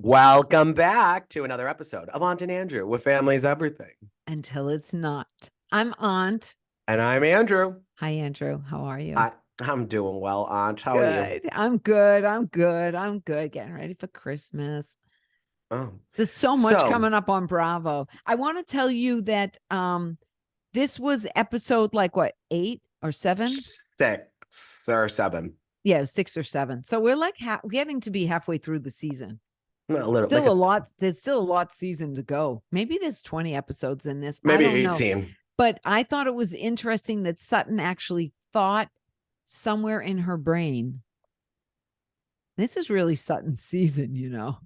Welcome back to another episode of Aunt and Andrew with Family's Everything. Until it's not. I'm Aunt. And I'm Andrew. Hi, Andrew. How are you? I'm doing well, Aunt. How are you? I'm good. I'm good. Getting ready for Christmas. Oh. There's so much coming up on Bravo. I want to tell you that this was episode like what, 8 or 7? 6 or 7. Yeah, 6 or 7. So we're like getting to be halfway through the season. A lot. There's still a lot season to go. Maybe there's 20 episodes in this. Maybe I don't 18. know. But I thought it was interesting that Sutton actually thought somewhere in her brain, this is really Sutton's season, you know,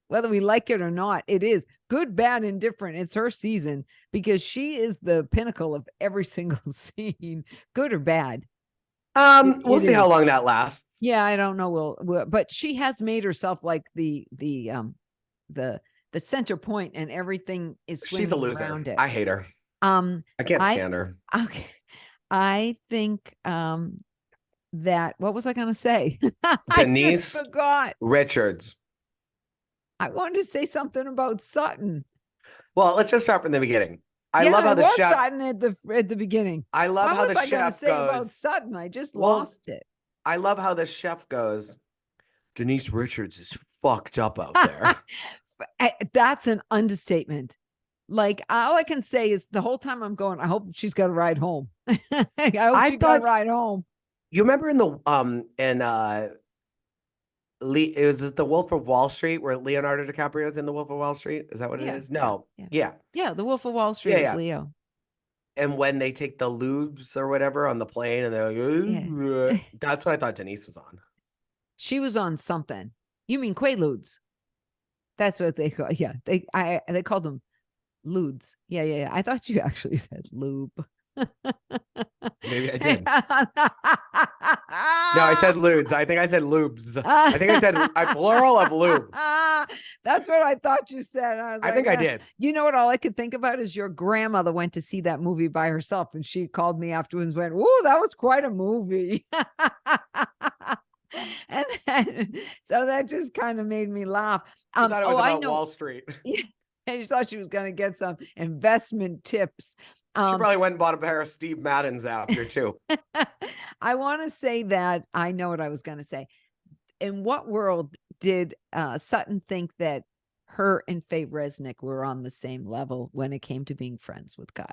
whether we like it or not. It is good, bad, indifferent. It's her season because she is the pinnacle of every single scene, good or bad. We'll see how long that lasts. Yeah, I don't know. But she has made herself like the center point, and everything is swinging. She's a loser. Around it. I hate her. I can't stand her. Okay, I think that what was I going to say? Denise I just forgot. Richards. I wanted to say something about Sutton. Well, let's just start from the beginning. I love how the chef Sutton at the beginning. I love how the chef goes about Sutton. I just lost it. I love how the chef goes, Denise Richards is fucked up out there. That's an understatement. Like, all I can say is the whole time I'm going, I hope she's got a ride home. I hope she got a ride home. You remember in the it was the Wolf of Wall Street where Leonardo DiCaprio's in the Wolf of Wall Street? Is that what it is? No. Yeah. The Wolf of Wall Street is Leo. And when they take the lubes or whatever on the plane and they're like, that's what I thought Denise was on. She was on something. You mean Quaaludes? That's what they call. Yeah, they called them ludes. Yeah. I thought you actually said lube. Maybe I did. No, I said ludes. I think I said lubes. I think I said a plural of lube. That's what I thought you said. I think I did. You know what? All I could think about is your grandmother went to see that movie by herself, and she called me afterwards and went, "Ooh, that was quite a movie." And then, so that just kind of made me laugh. I thought it was about Wall Street. And you thought she was going to get some investment tips. She probably went and bought a pair of Steve Maddens after too. I want to say that I know what I was going to say. In what world did Sutton think that her and Faye Resnick were on the same level when it came to being friends with Kyle?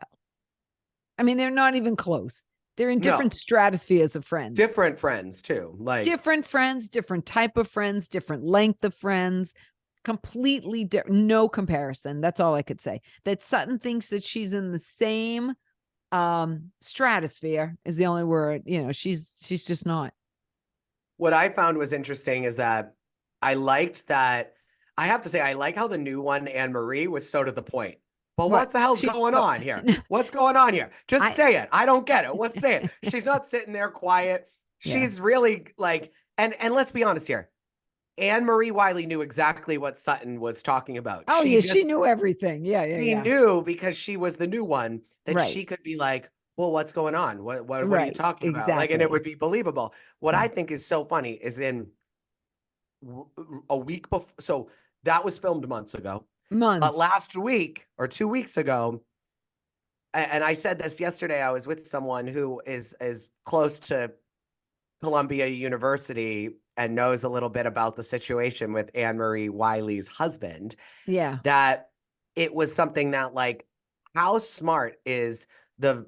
I mean, they're not even close. They're in different stratospheres of friends. Different friends too. Like different friends, different type of friends, different length of friends. Completely different, no comparison. That's all I could say. That Sutton thinks that she's in the same stratosphere is the only word. You know, she's just not. What I found was interesting is that I liked that. I have to say, I like how the new one, Anne Marie, was so to the point. But what the hell's going on here? What's going on here? Just say it. I don't get it. Let's say it. She's not sitting there quiet. She's really like, and let's be honest here. Anne Marie Wiley knew exactly what Sutton was talking about. Oh, she knew everything. She knew because she was the new one that she could be like, well, what's going on? What are you talking about? Like, and it would be believable. What I think is so funny is in a week before. So that was filmed months ago. But last week or 2 weeks ago, and I said this yesterday, I was with someone who is close to Columbia University and knows a little bit about the situation with Anne Marie Wiley's husband. Yeah. That it was something that, like, how smart is the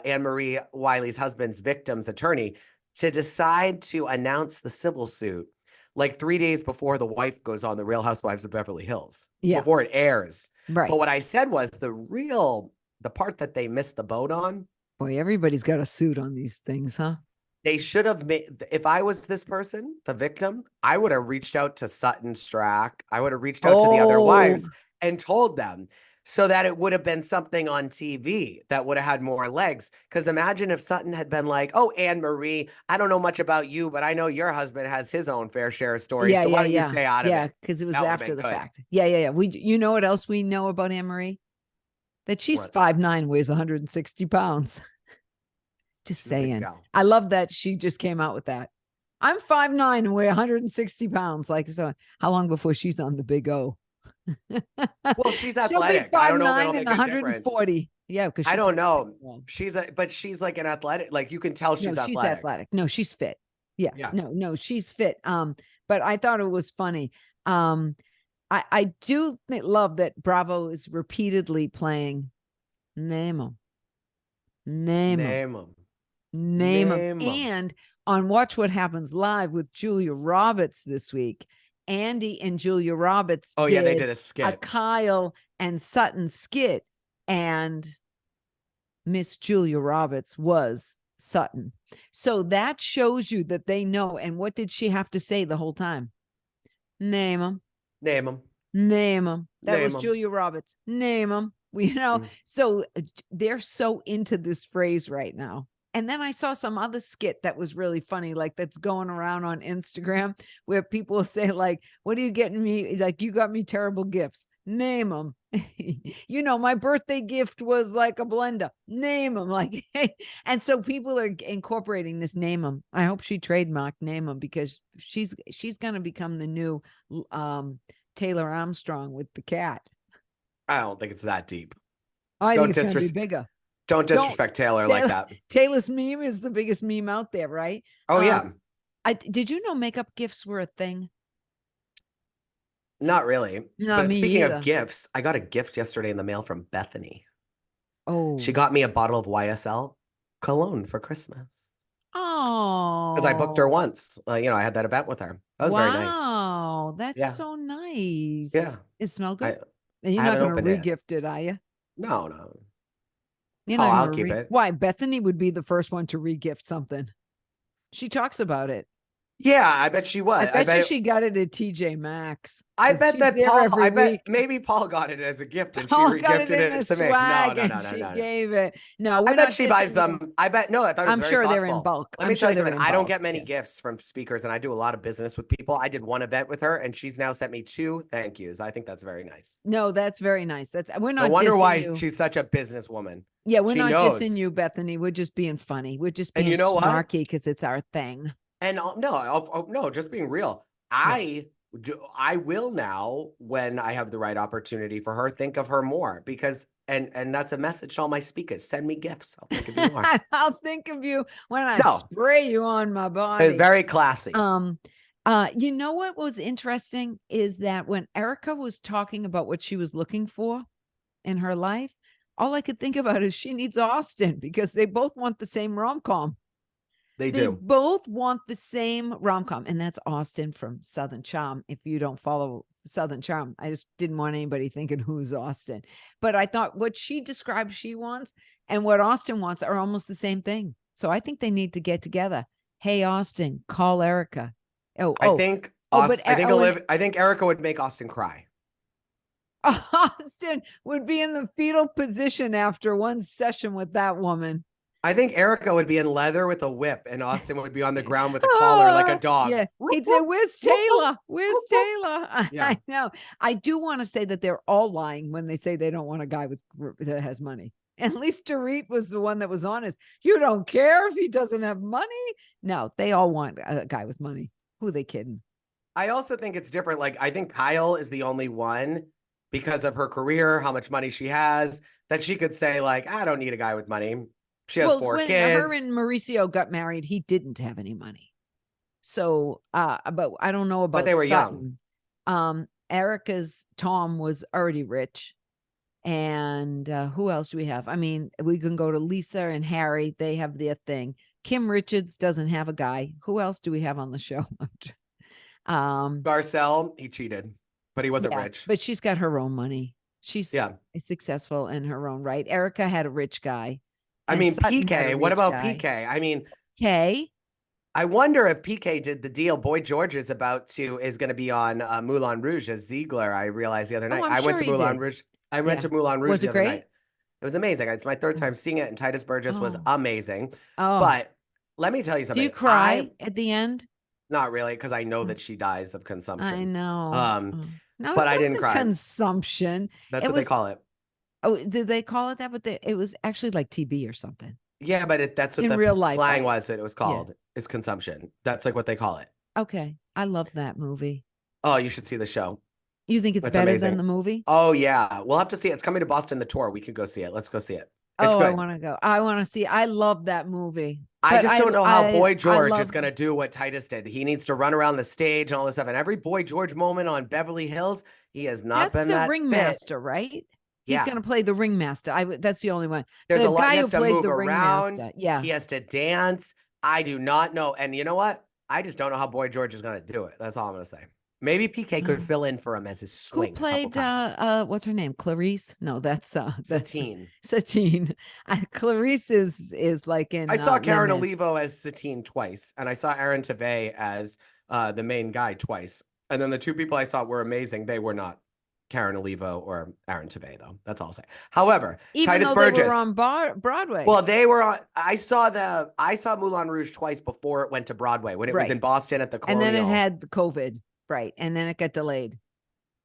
Anne Marie Wiley's husband's victim's attorney to decide to announce the civil suit like 3 days before the wife goes on the Real Housewives of Beverly Hills, before it airs. Right. But what I said was the part that they missed the boat on. Boy, everybody's got a suit on these things, huh? They should have made, if I was this person, the victim, I would have reached out to Sutton Strack. I would have reached out to the other wives and told them so that it would have been something on TV that would have had more legs. Because imagine if Sutton had been like, oh, Anne Marie, I don't know much about you, but I know your husband has his own fair share of stories. So why don't you stay out of it? Yeah, because it was after the fact. Yeah. You know what else we know about Anne Marie? That she's 5'9", weighs 160 pounds. Just saying. I love that she just came out with that. I'm 5'9" and weigh 160 pounds. Like, so how long before she's on the big O? Well, she's She'll be athletic. I don't know if it'll 5'9" and make a difference. 140. Yeah, because I don't know. But she's like an athletic. Like you can tell she's athletic. No, she's fit. Yeah. Yeah. No, she's fit. But I thought it was funny. I do love that Bravo is repeatedly playing name them. And on Watch What Happens Live with Julia Roberts this week, Andy and Julia Roberts they did a skit. A Kyle and Sutton skit, and Miss Julia Roberts was Sutton. So that shows you that they know. And what did she have to say the whole time? Name them. That was Julia Roberts. Name them. So they're so into this phrase right now. And then I saw some other skit that was really funny, like that's going around on Instagram where people say like, what are you getting me? Like, you got me terrible gifts. Name them. My birthday gift was like a blender. Name them. Like, and so people are incorporating this name them. I hope she trademarked name them, because she's going to become the new Taylor Armstrong with the cat. I don't think it's that deep. I think it's going to be bigger. Don't disrespect Taylor like that. Taylor's meme is the biggest meme out there, right? Oh, yeah. Did you know makeup gifts were a thing? Not really. No, but speaking either. of gifts, I got a gift yesterday in the mail from Bethany. Oh. She got me a bottle of YSL cologne for Christmas. Oh. Because I booked her once. I had that event with her. That was very nice. Wow. That's so nice. Yeah. It smelled good? And you're not going to re-gift it, are you? No. You're not I'll keep it. Why? Bethany would be the first one to re-gift something. She talks about it. Yeah, I bet she was. I bet she got it at TJ Maxx. I bet that Paul. I bet maybe Paul got it as a gift and Paul she re-gifted it to me. No. She gave it. No, I bet she buys them. I bet. No, I thought it was I'm sure they're in bulk. Let me tell you something. I don't get many gifts from speakers, and I do a lot of business with people. I did one event with her, and she's now sent me 2 thank yous. I think that's very nice. No, that's very nice. We're not. I wonder why she's such a businesswoman. Yeah, we're not dissing you, Bethany. We're just being funny. We're just being snarky because it's our thing. And no, just being real. I will now, when I have the right opportunity for her, think of her more, because and that's a message to all my speakers. Send me gifts. I'll think of you more. I'll think of you when I spray you on my body. It's very classy. You know what was interesting is that when Erika was talking about what she was looking for in her life, all I could think about is she needs Austin, because they both want the same rom-com. They do. Both want the same rom-com, and that's Austin from Southern Charm. If you don't follow Southern Charm, I just didn't want anybody thinking who's Austin. But I thought what she described she wants and what Austin wants are almost the same thing. So I think they need to get together. Hey, Austin, call Erika. I think Erika would make Austin cry. Austin would be in the fetal position after one session with that woman. I think Erika would be in leather with a whip, and Austin would be on the ground with a collar like a dog. Yeah, he'd say, "Where's Taylor? Where's Taylor?" Yeah. I know. I do want to say that they're all lying when they say they don't want a guy that has money. At least Dorit was the one that was honest. You don't care if he doesn't have money? No, they all want a guy with money. Who are they kidding? I also think it's different. Like, I think Kyle is the only one, because of her career, how much money she has, that she could say, like, I don't need a guy with money. She has 4 kids. When her and Mauricio got married, he didn't have any money. So, but I don't know about. But they were Sutton. young. Erika's Tom was already rich, and who else do we have? I mean, we can go to Lisa and Harry. They have their thing. Kim Richards doesn't have a guy. Who else do we have on the show? Garcelle, he cheated, but he wasn't rich. But she's got her own money. She's successful in her own right. Erika had a rich guy. I mean, PK. What about PK? I mean, I wonder if PK did the deal. Boy George is going to be on Moulin Rouge as Ziegler. I realized the other night. I went to Moulin Rouge. I went to Moulin Rouge the other night. It was amazing. It's my 3rd time seeing it, and Titus Burgess was amazing. But let me tell you something. Do you cry at the end? Not really, because I know that she dies of consumption. I know. No, but I didn't cry. Consumption. That's what they call it. Oh, did they call it that? But it was actually like TB or something. Yeah, but that's what in the real life slang was. That it was Yeah. called is consumption. That's like what they call it. Okay. I love that movie. Oh, you should see the show. You think it's That's better amazing. than the movie? Oh yeah, we'll have to see it. It's coming to Boston, the tour. We could go see it. Let's go see it. It's Oh, I good. want to go. I want to see. I love that movie. I But just don't know how Boy George love- is going to do what Titus did. He needs to run around the stage and all this stuff. And every Boy George moment on Beverly Hills, he has not That's been the that fit. ringmaster, right? He's Yeah. going to play the ringmaster. That's the only one. There's the a lot. guy He who has to played move the around. ringmaster. Yeah. He has to dance. I do not know. And you know what? I just don't know how Boy George is going to do it. That's all I'm going to say. Maybe PK could fill in for him as his swing. Who played what's her name? Clarice? No, that's Satine. Satine. Clarice is like in I saw Karen Olivo as Satine twice, and I saw Aaron Tveit as the main guy twice. And then the two people I saw were amazing. They were not Karen Olivo or Aaron Tveit, though. That's all I'll say. However, even Titus though Burgess, they were on Broadway. well, they were on. I saw Moulin Rouge twice before it went to Broadway when it was in Boston at the Colonial. And then it had the COVID. Right. And then it got delayed.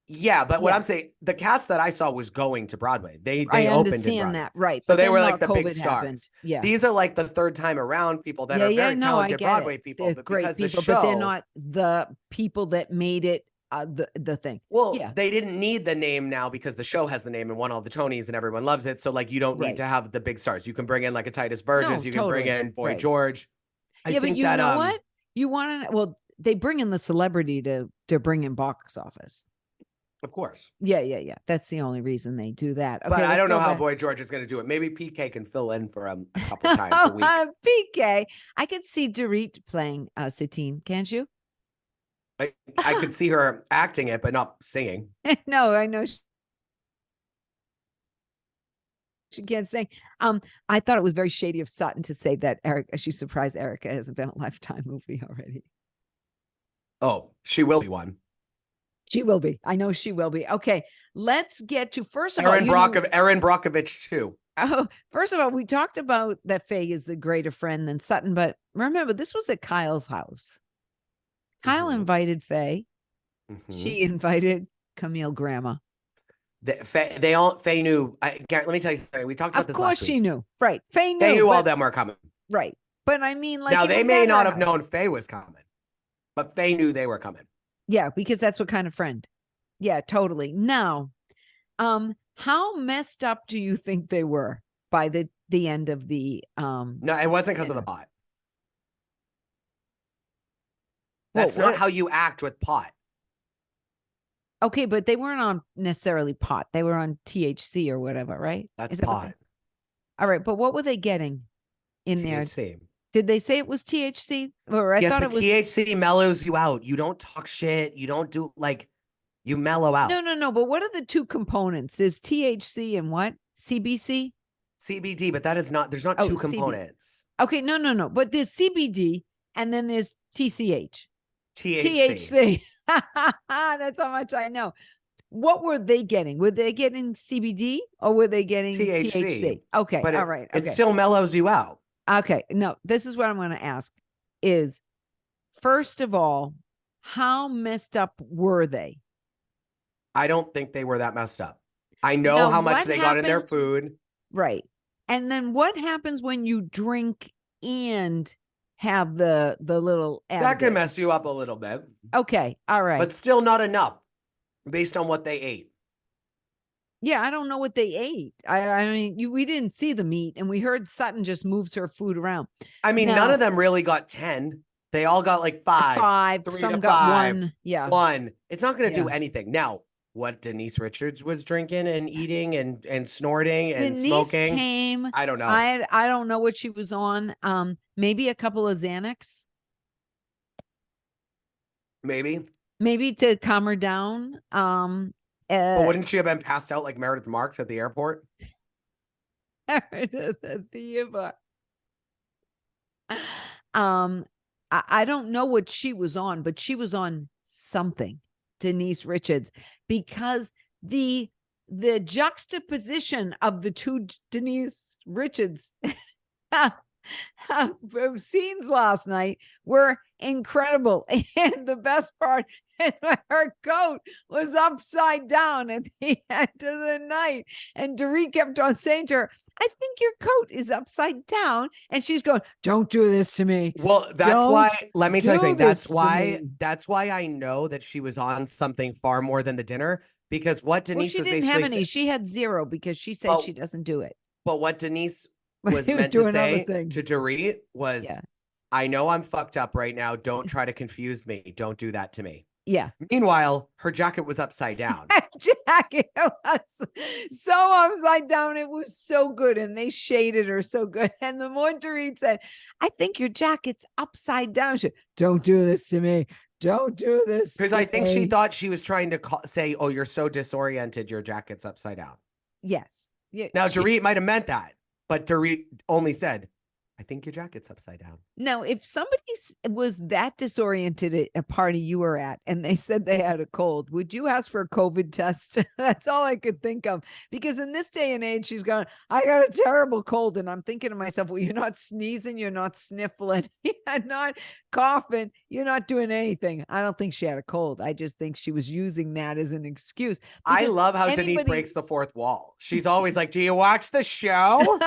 Yeah, but what I'm saying, the cast that I saw was going to Broadway. They I opened understand that, right? So but they were like the COVID big stars. happened. Yeah, these are like the third time around people that are very talented Broadway people. They're but great because people, the show, but they're not the people that made it the thing. Well, they didn't need the name now because the show has the name and won all the Tonys and everyone loves it. So like you don't need to have the big stars. You can bring in like a Titus Burgess. You can bring in Boy George. Yeah, but you know what? You want to they bring in the celebrity to bring in box office. Of course. Yeah. That's the only reason they do that. Okay, but I don't know how Boy George is going to do it. Maybe PK can fill in for him a couple times a week. PK. I could see Dorit playing Satine, can't you? I could see her acting it, but not singing. No, I know she can't sing. I thought it was very shady of Sutton to say that she's surprised Erika hasn't been a Lifetime movie already. Oh, she will be one. She will be. I know she will be. Okay, let's get to first of Erin Brockovich too. Oh, first of all, we talked about that Faye is a greater friend than Sutton, but remember, this was at Kyle's house. Kyle invited Faye. She invited Camille Grandma. Faye knew. Let me tell you something. We talked about this last week. Of course she knew. Right. Faye knew all them were coming. Right. But I mean, like, now they may not have known Faye was coming, but Faye knew they were coming. Yeah, because that's what kind of friend. Yeah, totally. Now, how messed up do you think they were by the end of the No, it wasn't because of the pot. That's not how you act with pot. Okay, but they weren't on necessarily pot. They were on THC or whatever, right? That's pot. All right, but what were they getting in THC. there? Did they say it was THC? Or I thought it was THC mellows you out. You don't talk shit. You don't do you mellow out. No. But what are the two components? There's THC and what? CBC? CBD, but that is not. There's not two components. Okay, no. But there's CBD and then there's TCH. THC. That's how much I know. What were they getting? Were they getting CBD or were they getting THC? Okay, but all right. Okay. It still mellows you out. Okay, no, this is what I'm going to ask is, first of all, how messed up were they? I don't think they were that messed up. I know how much they got in their food. Right. And then what happens when you drink and have the little additive? That can mess you up a little bit. Okay, all right. But still not enough based on what they ate. Yeah, I don't know what they ate. I mean, we didn't see the meat, and we heard Sutton just moves her food around. I mean, none of them really got 10. They all got like 5. Some got 1. Yeah. 1. It's not going to do anything. Now, what Denise Richards was drinking and eating and snorting and smoking. Came, I don't know. I don't know what she was on. Maybe a couple of Xanax. Maybe to calm her down. But wouldn't she have been passed out like Meredith Marks at the airport? Meredith at the airport. I don't know what she was on, but she was on something, Denise Richards, because the juxtaposition of the two Denise Richards scenes last night were incredible. And the best part And her coat was upside down at the end of the night. And Dorit kept on saying to her, I think your coat is upside down. And she's going, don't do this to me. Well, that's why, let me tell you something. That's why I know that she was on something far more than the dinner, because what Denise she was didn't basically have any. She had zero because she said she doesn't do it. But what Denise was meant to say to Dorit was, I know I'm fucked up right now. Don't try to confuse me. Don't do that to me. Yeah. Meanwhile, her jacket was upside down. Jacket was so upside down. It was so good. And they shaded her so good. And the more Dorit said, I think your jacket's upside down. She said, don't do this to me. Don't do this. Because I think she thought she was trying to say, oh, you're so disoriented. Your jacket's upside down. Yes. Yeah. Now, Dorit might have meant that, but Dorit only said, I think your jacket's upside down. Now, if somebody was that disoriented at a party you were at and they said they had a cold, would you ask for a COVID test? That's all I could think of. Because in this day and age, she's going, I got a terrible cold. And I'm thinking to myself, well, you're not sneezing, you're not sniffling, you're not coughing, you're not doing anything. I don't think she had a cold. I just think she was using that as an excuse. I love how Denise breaks the fourth wall. She's always like, do you watch the show?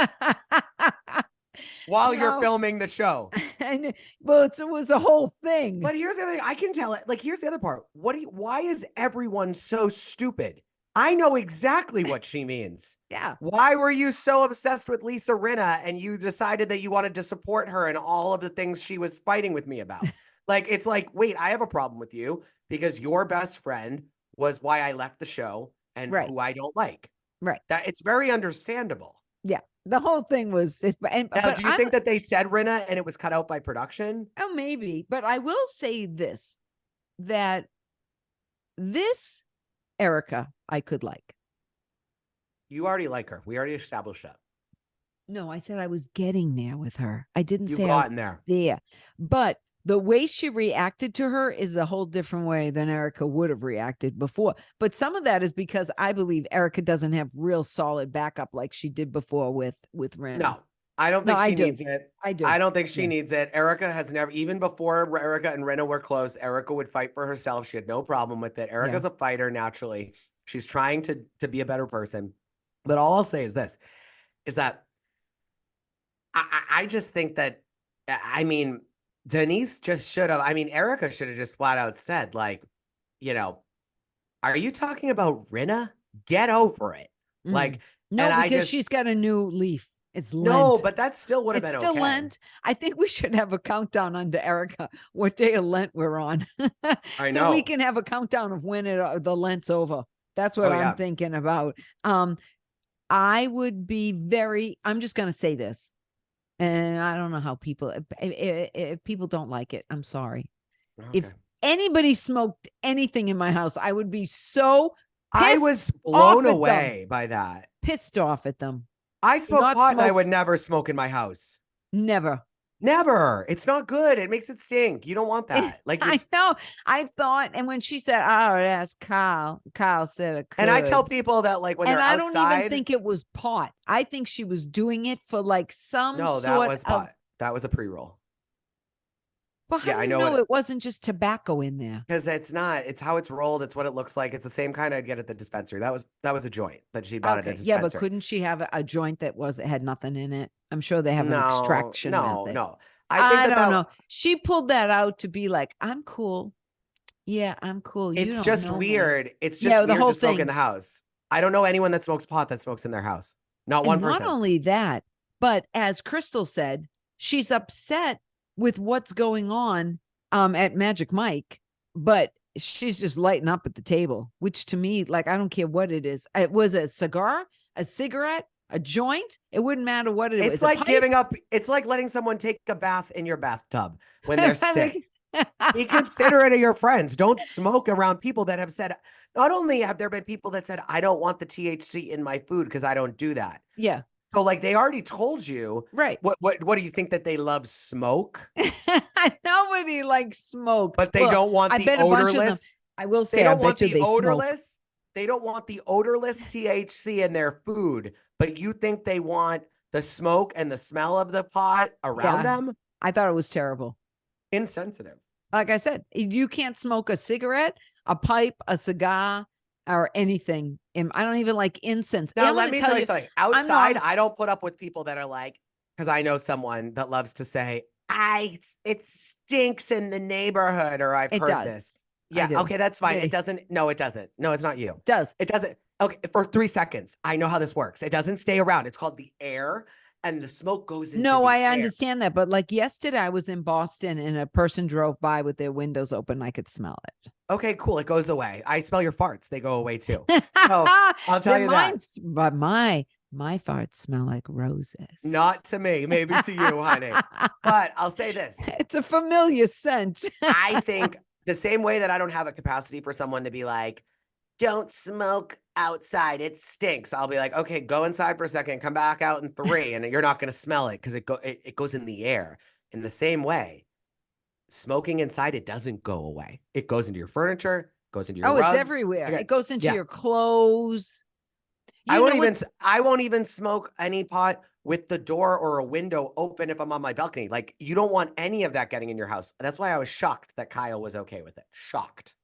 While you're filming the show. And well, it was a whole thing. But here's the other thing. I can tell it. Like, here's the other part. Why is everyone so stupid? I know exactly what she means. Yeah. Why were you so obsessed with Lisa Rinna and you decided that you wanted to support her in all of the things she was fighting with me about? Like, it's like, wait, I have a problem with you because your best friend was why I left the show and who I don't like. Right. That it's very understandable. Yeah. The whole thing was this. Now, do you think that they said Rinna and it was cut out by production? Oh, maybe. But I will say this, that this Erika, I could like. You already like her. We already established that. No, I said I was getting there with her. I didn't say I was there. But the way she reacted to her is a whole different way than Erika would have reacted before. But some of that is because I believe Erika doesn't have real solid backup like she did before with Rinna. No, I don't think she needs it. I do. I don't think she needs it. Erika has never, even before Erika and Rinna were close, Erika would fight for herself. She had no problem with it. Erika's a fighter naturally. She's trying to be a better person. But all I'll say is this, is that I just think that, I mean, Denise just should have, Erika should have just flat out said, like, you know, are you talking about Rinna? Get over it. Like, no, because she's got a new leaf. It's Lent. No, but that still would have been okay. It's still Lent. I think we should have a countdown under Erika, what day of Lent we're on. I know. So we can have a countdown of when the Lent's over. That's what I'm thinking about. I would be I'm just going to say this. And I don't know how people, if people don't like it, I'm sorry. Okay. If anybody smoked anything in my house, I would be so pissed. I was blown away by that. Pissed off at them. I smoke pot and I would never smoke in my house. Never. Never. It's not good. It makes it stink. You don't want that. Like I know. I thought, and when she said, "Oh, that's Kyle," Kyle said it could. And I tell people that, like, when they're outside, and I don't even think it was pot. I think she was doing it for like some. No, that was pot. That was a pre-roll. Well, how do you know it wasn't just tobacco in there? Because it's not. It's how it's rolled. It's what it looks like. It's the same kind I'd get at the dispensary. That was a joint that she bought at a dispensary. Yeah, but couldn't she have a joint that had nothing in it? I'm sure they have an extraction. No. I don't know. She pulled that out to be like, I'm cool. Yeah, I'm cool. It's just weird. It's just weird to smoke in the house. I don't know anyone that smokes pot that smokes in their house. Not one person. Not only that, but as Crystal said, she's upset with what's going on at Magic Mike, but she's just lighting up at the table, which to me, like, I don't care what it is. It was a cigar, a cigarette, a joint. It wouldn't matter what it was. It's like giving up. It's like letting someone take a bath in your bathtub when they're sick. Be considerate of your friends. Don't smoke around people that have said, not only have there been people that said, I don't want the THC in my food because I don't do that. Yeah. So like they already told you, right? What do you think, that they love smoke? Nobody likes smoke, but they don't want the odorless. I will say, I bet you they odorless. Smoke. They don't want the odorless THC in their food, but you think they want the smoke and the smell of the pot around them? I thought it was terrible. Insensitive. Like I said, you can't smoke a cigarette, a pipe, a cigar, or anything. I don't even like incense. Now, let me tell you something. Outside, I don't put up with people that are like, because I know someone that loves to say, it stinks in the neighborhood, or I've heard this. Yeah, okay, that's fine. It doesn't. No, it doesn't. No, it's not you. It does. It doesn't. Okay, for 3 seconds. I know how this works. It doesn't stay around. It's called the air, and the smoke goes into the air. Understand that. But like yesterday, I was in Boston and a person drove by with their windows open. I could smell it. Okay, cool. It goes away. I smell your farts. They go away too. So I'll tell you that. But my farts smell like roses. Not to me, maybe to you, honey. But I'll say this. It's a familiar scent. I think the same way that I don't have a capacity for someone to be like, don't smoke outside, it stinks. I'll be like, okay, go inside for a second, come back out in 3, and you're not going to smell it because it goes in the air. In the same way, smoking inside, it doesn't go away. It goes into your furniture, goes into your rugs. It's everywhere. Okay. It goes into your clothes. I won't even smoke any pot with the door or a window open if I'm on my balcony. Like, you don't want any of that getting in your house. That's why I was shocked that Kyle was okay with it. Shocked.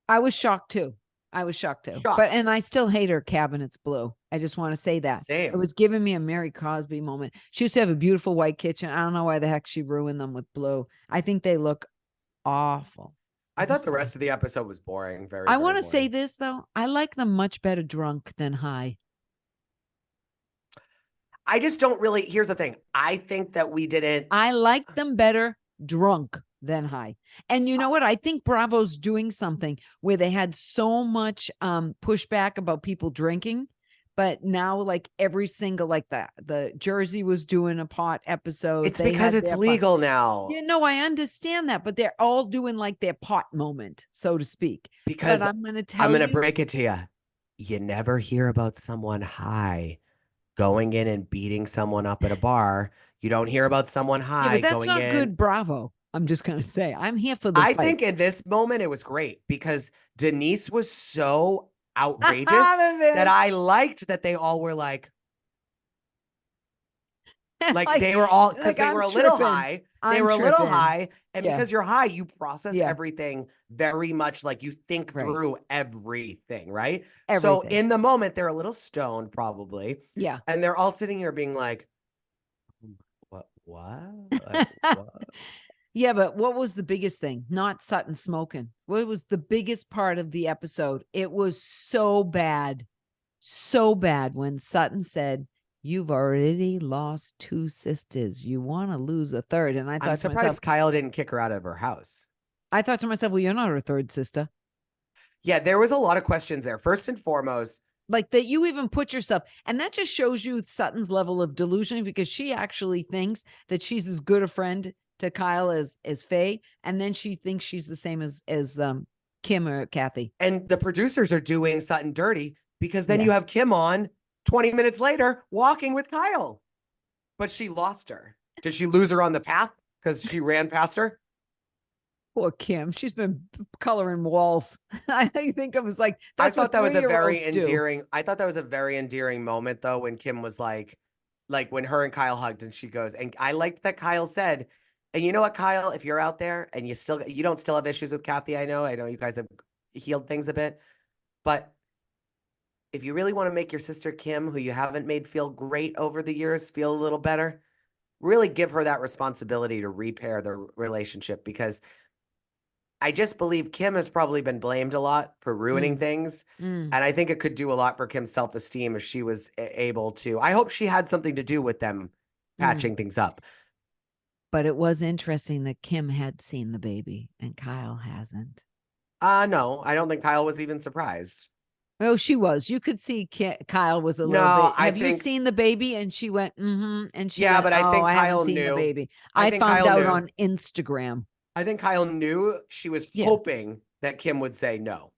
I was shocked too. And I still hate her cabinets blue. I just want to say that. Same. It was giving me a Mary Cosby moment. She used to have a beautiful white kitchen. I don't know why the heck she ruined them with blue. I think they look awful. I thought the rest of the episode was boring. I want to say this though. I like them much better drunk than high. I just don't really. Here's the thing. I think that we didn't. I like them better drunk than high. And you know what? I think Bravo's doing something where they had so much pushback about people drinking, but now like every single, like the Jersey was doing a pot episode. It's because it's legal now. You know, I understand that, but they're all doing like their pot moment, so to speak. Because I'm going to break it to you. You never hear about someone high going in and beating someone up at a bar. You don't hear about someone high. Yeah, but that's not good Bravo. I'm just going to say, I'm here for the fights. think in this moment, it was great because Denise was so outrageous that I liked that they all were like they were all, because they were a little high. They were a little high. And because you're high, you process everything very much like you think through everything, right? So in the moment, they're a little stoned probably. Yeah. And they're all sitting here being like, what? Like, what? Yeah, but what was the biggest thing? Not Sutton smoking. What was the biggest part of the episode? It was so bad when Sutton said, "You've already lost 2 sisters. You want to lose a third." And I thought, I'm surprised Kyle didn't kick her out of her house. I thought to myself, well, you're not her third sister. Yeah, there was a lot of questions there. First and foremost, like that you even put yourself, and that just shows you Sutton's level of delusion, because she actually thinks that she's as good a friend to Kyle as Faye, and then she thinks she's the same as Kim or Kathy. And the producers are doing Sutton dirty because then you have Kim on 20 minutes later walking with Kyle, but she lost her. Did she lose her on the path because she ran past her? Poor Kim. She's been coloring walls. I think it was like, I thought that was a very endearing. I thought that was a very endearing moment though, when Kim was like when her and Kyle hugged and she goes, and I liked that Kyle said, and you know what, Kyle, if you're out there and you don't still have issues with Kathy, I know you guys have healed things a bit, but if you really want to make your sister Kim, who you haven't made feel great over the years, feel a little better, really give her that responsibility to repair the relationship, because I just believe Kim has probably been blamed a lot for ruining things. And I think it could do a lot for Kim's self-esteem if she was able to. I hope she had something to do with them patching things up. But it was interesting that Kim had seen the baby and Kyle hasn't. No, I don't think Kyle was even surprised. Oh, she was. You could see Kyle was a little bit. Have you seen the baby? And she went, and she went, but I think Kyle seen knew the baby. I found out on Instagram. I think Kyle knew. She was hoping that Kim would say no.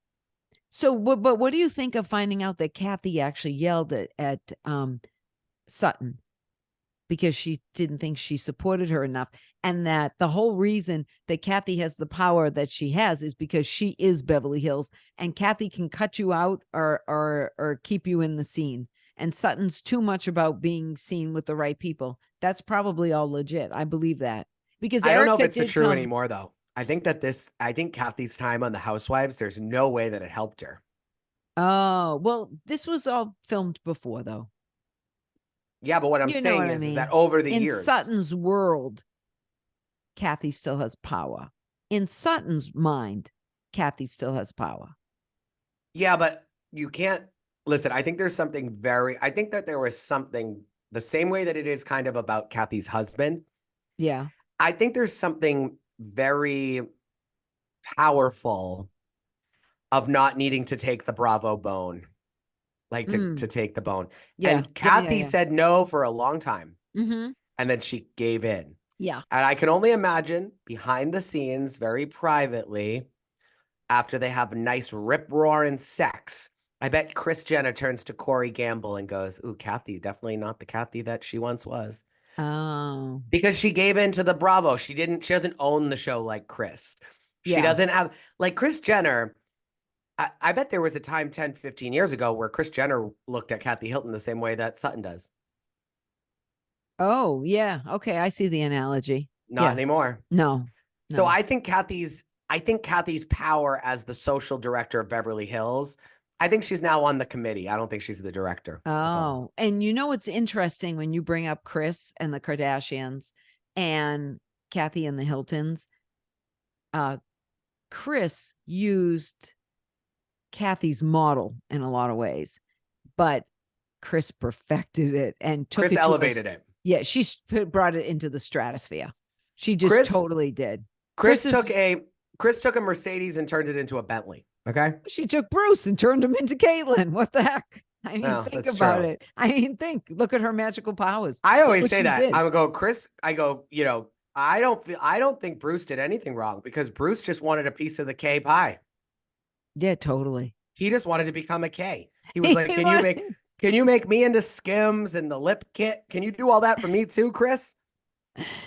So, but what do you think of finding out that Kathy actually yelled at Sutton because she didn't think she supported her enough, and that the whole reason that Kathy has the power that she has is because she is Beverly Hills, and Kathy can cut you out or keep you in the scene, and Sutton's too much about being seen with the right people. That's probably all legit. I believe that. Because I don't know if it's true anymore, though. I think Kathy's time on the Housewives, there's no way that it helped her. Oh, well, this was all filmed before, though. Yeah, but what I'm saying is that over the years. In Sutton's world, Kathy still has power. In Sutton's mind, Kathy still has power. Yeah, but you can't listen. I think that there was something the same way that it is kind of about Kathy's husband. Yeah. I think there's something very powerful of not needing to take the Bravo bone, like to take the bone. Yeah. And Kathy said no for a long time. Mm-hmm. And then she gave in. Yeah. And I can only imagine behind the scenes, very privately, after they have nice rip-roaring sex, I bet Kris Jenner turns to Corey Gamble and goes, ooh, Kathy, definitely not the Kathy that she once was. Oh. Because she gave in to the Bravo. She doesn't own the show like Kris. She doesn't have, like Kris Jenner, I bet there was a time 10, 15 years ago where Kris Jenner looked at Kathy Hilton the same way that Sutton does. Oh, yeah. Okay, I see the analogy. Not anymore. No. So I think Kathy's power as the social director of Beverly Hills, I think she's now on the committee. I don't think she's the director. Oh, and you know what's interesting when you bring up Kris and the Kardashians and Kathy and the Hiltons? Kris used Kathy's model in a lot of ways, but Kris perfected it and took Kris elevated it. Yeah, she brought it into the stratosphere. She just totally did. Kris took a Mercedes and turned it into a Bentley. Okay. She took Bruce and turned him into Caitlyn. What the heck? I mean, think about it. I mean, look at her magical powers. I always say that. I would go, Kris, I don't think Bruce did anything wrong because Bruce just wanted a piece of the K pie. Yeah, totally. He just wanted to become a K. He was like, can you make me into Skims and the lip kit? Can you do all that for me too, Kris?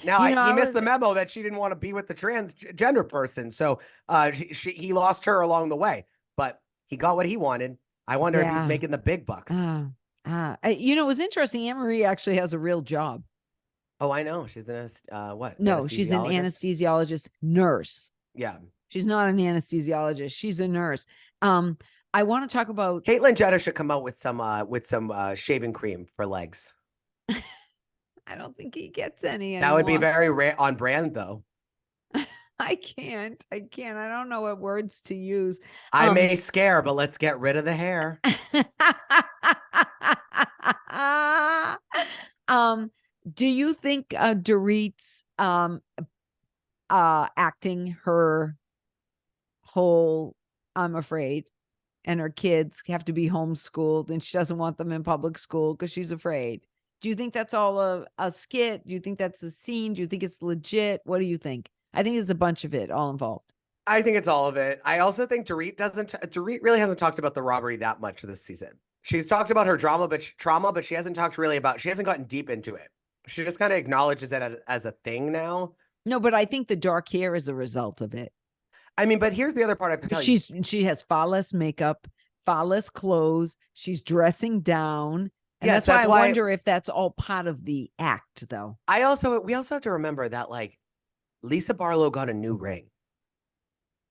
Now he missed the memo that she didn't want to be with the transgender person. So he lost her along the way, but he got what he wanted. I wonder if he's making the big bucks. It was interesting. Anne-Marie actually has a real job. Oh, I know. She's an what? No, she's an anesthesiologist nurse. Yeah. She's not an anesthesiologist. She's a nurse. I want to talk about Caitlyn Jenner should come out with some shaving cream for legs. I don't think he gets any anymore. That would be very on brand, though. I can't. I don't know what words to use. I may scare, but let's get rid of the hair. Do you think Dorit's acting her whole I'm afraid and her kids have to be homeschooled and she doesn't want them in public school because she's afraid? Do you think that's all a skit? Do you think that's a scene? Do you think it's legit? What do you think? I think it's a bunch of it all involved. I think it's all of it. I also think Dorit really hasn't talked about the robbery that much this season. She's talked about her trauma, but she hasn't gotten deep into it. She just kind of acknowledges it as a thing now. No, but I think the dark hair is a result of it. I mean, but here's the other part I have to tell you. She has far less makeup, far less clothes. She's dressing down. And that's why I wonder if that's all part of the act, though. We also have to remember that, like, Lisa Barlow got a new ring.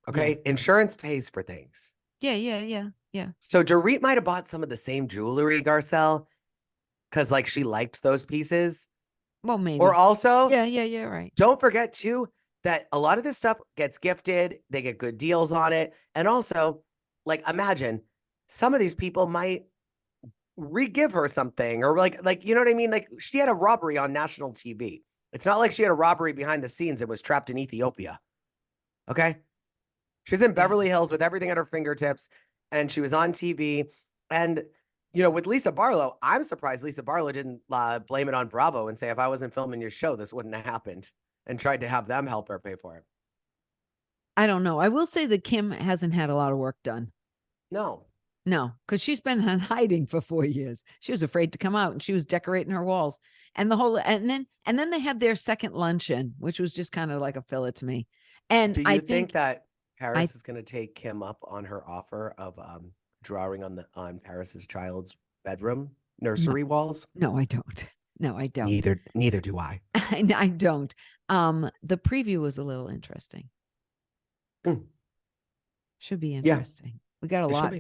Okay. Yeah. Insurance pays for things. Yeah. So Dorit might have bought some of the same jewelry, Garcelle, because like she liked those pieces. Well, maybe. Or also, yeah, right. Don't forget too that a lot of this stuff gets gifted. They get good deals on it. And also, like, imagine some of these people might re-give her something or like, you know what I mean? Like she had a robbery on national TV. It's not like she had a robbery behind the scenes and was trapped in Ethiopia. Okay. She's in Beverly Hills with everything at her fingertips and she was on TV. And, with Lisa Barlow, I'm surprised Lisa Barlow didn't blame it on Bravo and say, if I wasn't filming your show, this wouldn't have happened, and tried to have them help her pay for it. I don't know. I will say that Kim hasn't had a lot of work done. No, because she's been in hiding for 4 years. She was afraid to come out and she was decorating her walls and then they had their second luncheon, which was just kind of like a filler to me. And do you think that Paris is going to take Kim up on her offer of drawing on Paris's child's bedroom nursery walls? No, I don't. Neither do I. I don't. The preview was a little interesting. Should be interesting. Yeah. We got a lot.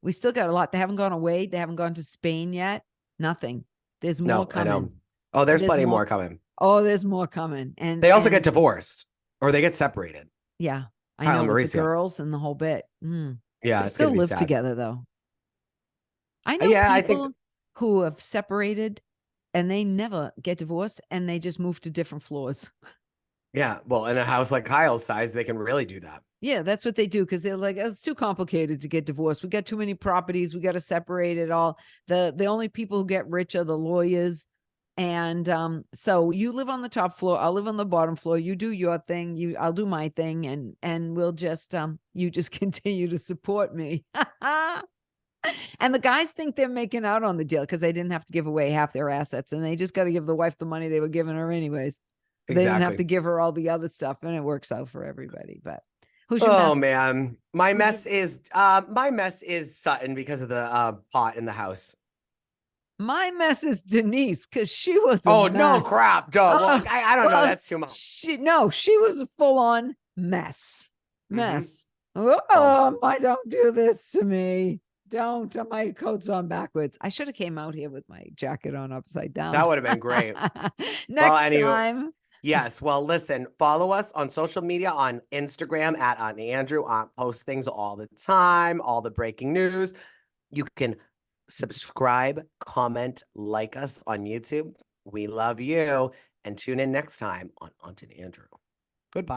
We still got a lot. They haven't gone away. They haven't gone to Spain yet. Nothing. There's more coming. I know. Oh, there's plenty more coming. Oh, there's more coming. And they also get divorced or they get separated. Yeah. I know, with the girls and the whole bit. Yeah, they still live together, though. I know people who have separated and they never get divorced and they just move to different floors. Yeah, well, in a house like Kyle's size, they can really do that. Yeah, that's what they do because they're like, it's too complicated to get divorced. We got too many properties. We got to separate it all. The only people who get rich are the lawyers. And so you live on the top floor. I'll live on the bottom floor. You do your thing. I'll do my thing. And we'll just, you just continue to support me. And the guys think they're making out on the deal because they didn't have to give away half their assets. And they just got to give the wife the money they were giving her anyways. Exactly. They didn't have to give her all the other stuff. And it works out for everybody. But who's your mess? Man. My mess is Sutton because of the pot in the house. My mess is Denise because she was mess. No crap. Well, I don't know. That's too much. She was a full-on mess. I don't do this to me. Don't. My coat's on backwards. I should have came out here with my jacket on upside down. That would have been great. Next time. Yes. Well, listen, follow us on social media on Instagram at Aunt Andrew. Aunt posts things all the time, all the breaking news. You can subscribe, comment, like us on YouTube. We love you. And tune in next time on Aunt and Andrew. Goodbye.